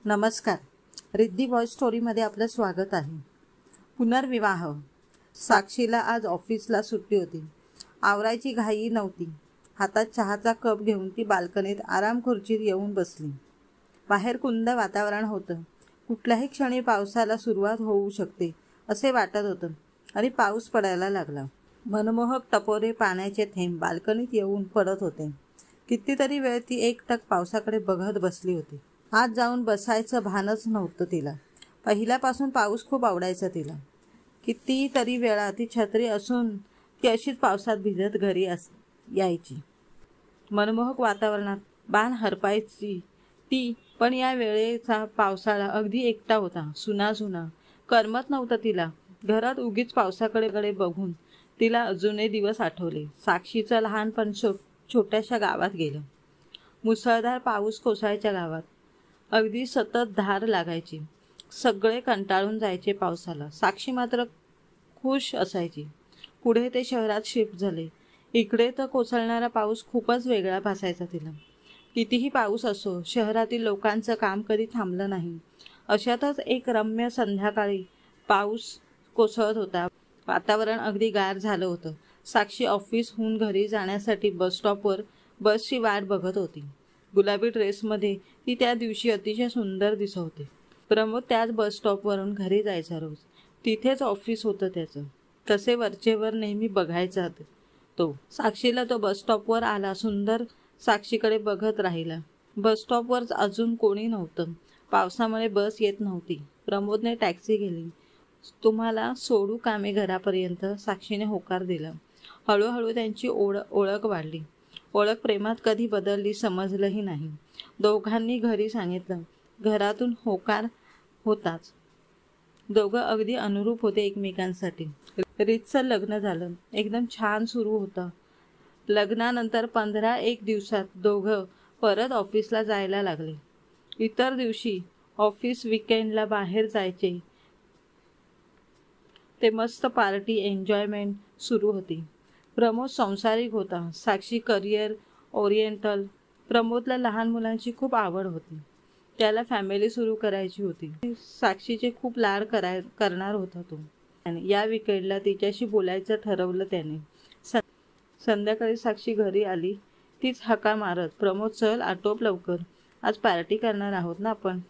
नमस्कार. रिद्धी व्हॉइस स्टोरीमध्ये आपलं स्वागत आहे. पुनर्विवाह. साक्षीला आज ऑफिसला सुट्टी होती. आवरायची घाई नव्हती. हातात चहाचा कप घेऊन ती बाल्कनीत आराम खुर्चीत येऊन बसली. बाहेर कुंद वातावरण होतं. कुठल्याही क्षणी पावसाला सुरुवात होऊ शकते असे वाटत होतं आणि पाऊस पडायला लागला. मनमोहक टपोरे पाण्याचे थेंब बाल्कनीत येऊन पडत होते. कितीतरी वेळ ती एकटक पावसाकडे बघत बसली होती. आत जाऊन बसायचं भानच नव्हतं तिला. पहिल्यापासून पाऊस खूप आवडायचा तिला. कितीतरी वेळा ती छत्री असून ती अशीच पावसात भिजत घरी यायची. मनमोहक वातावरणात बाण हरपायची ती. पण या वेळेचा पावसाळा अगदी एकटा होता. सुना करमत नव्हतं तिला. घरात उगीच पावसाकडे बघून तिला अजूनही दिवस आठवले. साक्षीचं लहानपण छोट्याशा गावात गेलं. मुसळधार पाऊस कोसळायच्या गावात. अगदी सतत धार लागायची. सगळे कंटाळून जायचे पावसाला. साक्षी मात्र खुश असायची. पुढे ते शहरात शिफ्ट झाले. इकडे तर कोसळणारा पाऊस खूपच वेगळा भासायचा तिला. कितीही पाऊस असो, शहरातील लोकांचं काम कधी थांबलं नाही. अशातच एक रम्य संध्याकाळी पाऊस कोसळत होता. वातावरण अगदी गार झालं होतं. साक्षी ऑफिसहून घरी जाण्यासाठी बसस्टॉपवर बसची वाट बघत होती. गुलाबी ड्रेसमध्ये ती त्या दिवशी अतिशय सुंदर दिसत होती. प्रमोद त्याच बसस्टॉपवरून घरी जायचा रोज. तिथेच ऑफिस होतं त्याचं. तसे वरचेवर नेहमी बघायचा तो. साक्षीला तो बसस्टॉपवर आला. सुंदर साक्षीकडे बघत राहिला. बसस्टॉपवर अजून कोणी नव्हतं. पावसामुळे बस येत नव्हती. प्रमोदने टॅक्सी गेली. तुम्हाला सोडू का मी घरापर्यंत? साक्षीने होकार दिला. हळूहळू त्यांची ओळख वाढली. ओळख प्रेमात कधी बदलली समजलंही नाही. दोघांनी घरी सांगितलं. घरातून होकार होताच. दोघं अगदी अनुरूप होते एकमेकांसाठी. रीतसर लग्न झालं. एकदम छान सुरू होतं. लग्नानंतर 15-1 दिवसात दोघं परत ऑफिसला जायला लागले. इतर दिवशी ऑफिस, विकेंडला बाहेर जायचे. ते मस्त पार्टी, एन्जॉयमेंट सुरू होती. प्रमोद संसारिक होता. साक्षी करिअर ओरिएंटल. प्रमोदला लहान मुलांची खूप आवड होती. त्याला फॅमिली सुरू करायची होती. साक्षीचे खूप लाड करणार होता तो. या विकेंडला तिच्याशी बोलायचं ठरवलं त्याने. संध्याकाळी साक्षी घरी आली. तीच हाका मारत, प्रमोद चल आटोप लवकर, आज पार्टी करणार आहोत ना आपण.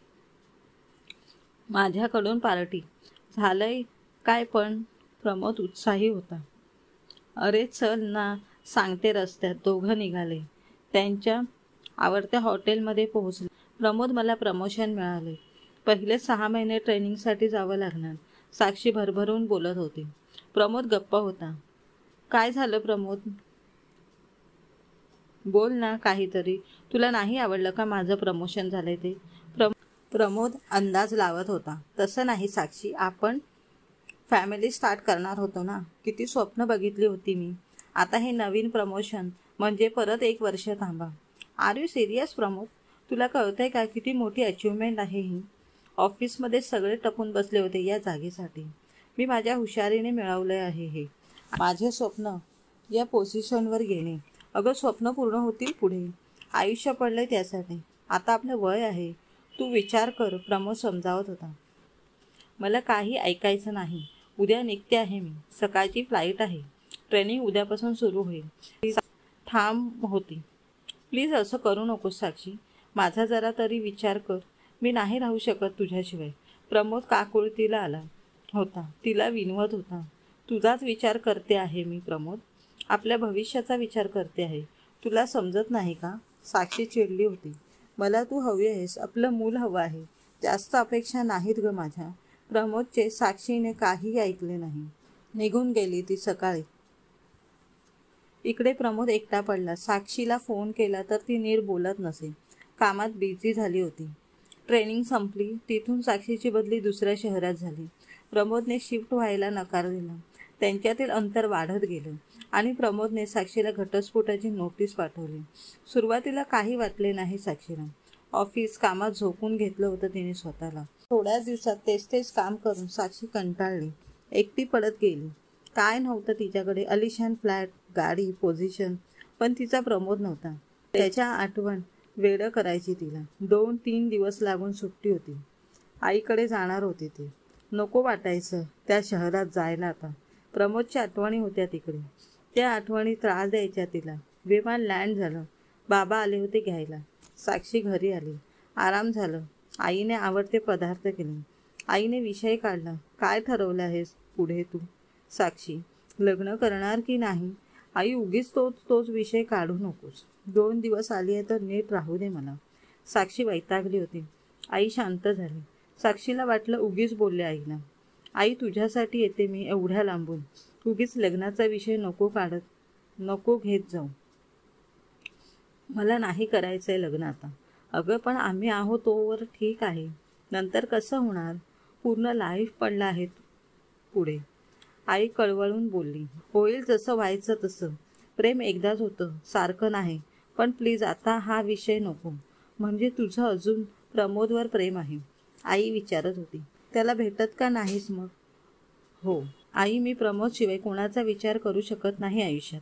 माझ्याकडून पार्टी. झालंय काय पण? प्रमोद उत्साही होता. अरे चल ना सांगते. रस्त्यात दोघं निघाले. त्यांच्या आवडत्या हॉटेलमध्ये पोहोचले. प्रमोद, मला प्रमोशन मिळाले. पहिले 6 महिने ट्रेनिंगसाठी जावं लागणार. साक्षी भरभरून बोलत होती. प्रमोद गप्प होता. काय झालं प्रमोद? बोल ना काहीतरी. तुला नाही आवडलं का माझं प्रमोशन झालंय ते? प्रमोद अंदाज लावत होता. तसं नाही साक्षी, आपण फॅमिली स्टार्ट करणार होतो ना. किती स्वप्न बघितली होती मी. आता हे नवीन प्रमोशन म्हणजे परत 1 वर्ष थांबा. Are you serious Pramod? तुला कळतंय का किती मोठी अचिव्हमेंट आहे ही? ऑफिसमध्ये सगळे टपून बसले होते या जागेसाठी. मी माझ्या हुशारीने मिळवलं आहे हे. माझे स्वप्न या पोझिशनवर येणे. अगं स्वप्न पूर्ण होतील पुढे. आयुष्य पडलंय त्यासाठी. आता आपलं वय आहे. तू विचार कर. प्रमोद समजावत होता. मला काही ऐकायचं नाही. उद्या निघते आहे मी. सकाळची फ्लाईट आहे. ट्रेनिंग उद्यापासून सुरू होईल. थांब होती. प्लीज असं करू नकोस साक्षी. माझा जरा तरी विचार कर. मी नाही राहू शकत तुझ्याशिवाय. प्रमोद काकुळतीला आला होता. तिला विनवत होता. तुझाच विचार करते आहे मी प्रमोद. आपल्या भविष्याचा विचार करते आहे. तुला समजत नाही का? साक्षी चिडली होती. मला तू हवी आहेस. आपलं मूल हवं आहे. जास्त अपेक्षा नाहीत ग माझ्या. प्रमोदचे साक्षीने काही ऐकले नाही. निघून गेली ती सकाळी. इकडे प्रमोद एकटा पडला. साक्षीला फोन केला तर ती नीट बोलत नसे. कामात बिझी झाली होती. ट्रेनिंग संपली. तिथून साक्षीची बदली दुसऱ्या शहरात झाली. प्रमोदने शिफ्ट व्हायला नकार दिला. त्यांच्यातील अंतर वाढत गेलं आणि प्रमोदने साक्षीला घटस्फोटाची नोटीस पाठवली. सुरुवातीला काही वाटले नाही साक्षीला. ऑफिस कामात झोकून घेतलं होतं तिने स्वतःला. थोड्याच दिवसात तेच काम करून साक्षी कंटाळली. एकटी पडत गेली. काय नव्हतं तिच्याकडे. आलिशान फ्लॅट, गाडी, पोझिशन, पण तिचा प्रमोद नव्हता. त्याच्या आठवण वेडं करायची तिला. 2-3 दिवस लागून सुट्टी होती. आईकडे जाणार होते ते. नको वाटायचं त्या शहरात जायला आता. प्रमोदच्या आठवणी होत्या तिकडे. त्या आठवणी त्रास द्यायच्या तिला. विमान लँड झालं. बाबा आले होते घ्यायला. साक्षी घरी आली. आराम झालं. आईने आवडते पदार्थ केले. आईने विषय काढला. काय ठरवलं आहेस पुढे तू? साक्षी, लग्न करणार की नाही? आई, उगीच तोच विषय काढू नकोस. 2 दिवस आली आहे तर नीट राहू दे मला. साक्षी वैतागली होती. आई शांत झाली. साक्षीला वाटलं उगीच बोलले आईला. आई, तुझ्यासाठी येते मी एवढ्या लांबून. उगीच लग्नाचा विषय नको घेत जाऊ. मला नाही करायचंय लग्न आता. अगं पण आम्ही आहोत तोवर ठीक आहे. नंतर कसं होणार? पूर्ण लाईफ पडलं आहे पुढे. आई कळवळून बोलली. होईल जसं व्हायचं तसं. प्रेम एकदाच होतं, सारखं नाही. पण प्लीज आता हा विषय नको. म्हणजे तुझं अजून प्रमोदवर प्रेम आहे? आई विचारत होती. त्याला भेटत का नाहीस मग? हो आई, मी प्रमोदशिवाय कोणाचा विचार करू शकत नाही आयुष्यात.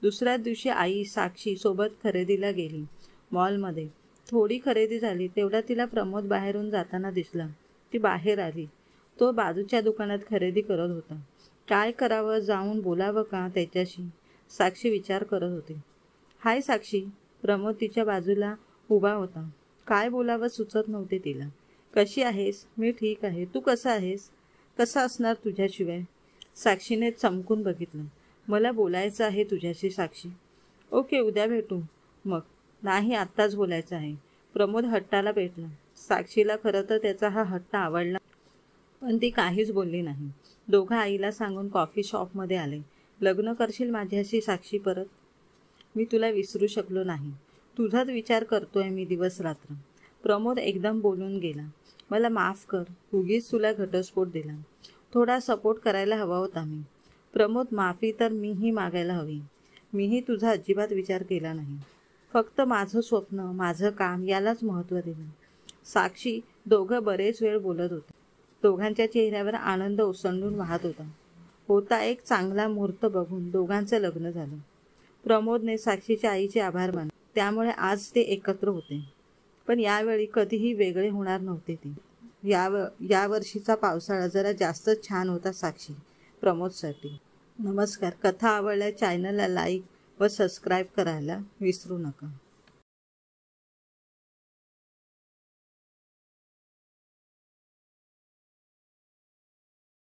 दुसऱ्या दिवशी आई साक्षी सोबत खरेदीला गेली. मॉलमध्ये थोडी खरेदी झाली. तेवढा तिला प्रमोद बाहेरून जाताना दिसला. ती बाहेर आली. तो बाजूच्या दुकानात खरेदी करत होता. काय करावं, जाऊन बोलावं का त्याच्याशी? साक्षी विचार करत होती. हाय साक्षी. प्रमोद तिच्या बाजूला उभा होता. काय बोलावं सुचत नव्हते तिला. कशी आहेस? मी ठीक आहे. तू कसा आहेस? कसा असणार तुझ्याशिवाय? साक्षीने चमकून बघितलं. मला बोलायचं आहे तुझ्याशी साक्षी. ओके, उद्या भेटू मग. नाही, आत्ताच बोलायचं आहे. प्रमोद हट्टाला पेटला. साक्षीला खरं तर त्याचा हा हट्ट आवडला, पण ती काहीच बोलली नाही. दोघं आईला सांगून कॉफी शॉपमध्ये आले. लग्न करशील माझ्याशी साक्षी परत? मी तुला विसरू शकलो नाही. तुझाच विचार करतोय मी दिवस रात्र. प्रमोद एकदम बोलून गेला. मला माफ कर. उगीच तुला घटस्फोट दिला. थोडा सपोर्ट करायला हवा होता मी. प्रमोद, माफी तर मीही मागायला हवी. मीही तुझा अजिबात विचार केला नाही. फक्त माझं स्वप्न, माझं काम यालाच महत्त्व दिलं. साक्षी. दोघं बरेच वेळ बोलत होते. दोघांच्या चेहऱ्यावर आनंद ओसंडून वाहत होता. एक चांगला मुहूर्त बघून दोघांचं लग्न झालं. प्रमोदने साक्षीच्या आईचे आभार मानले. त्यामुळे आज ते एकत्र होते. पण यावेळी कधीही वेगळे होणार नव्हते ते. यावर्षीचा पावसाळा जरा जास्तच छान होता साक्षी प्रमोदसाठी. नमस्कार. कथा आवडल्या चॅनलला लाईक व सबस्क्राईब करायला विसरू नका.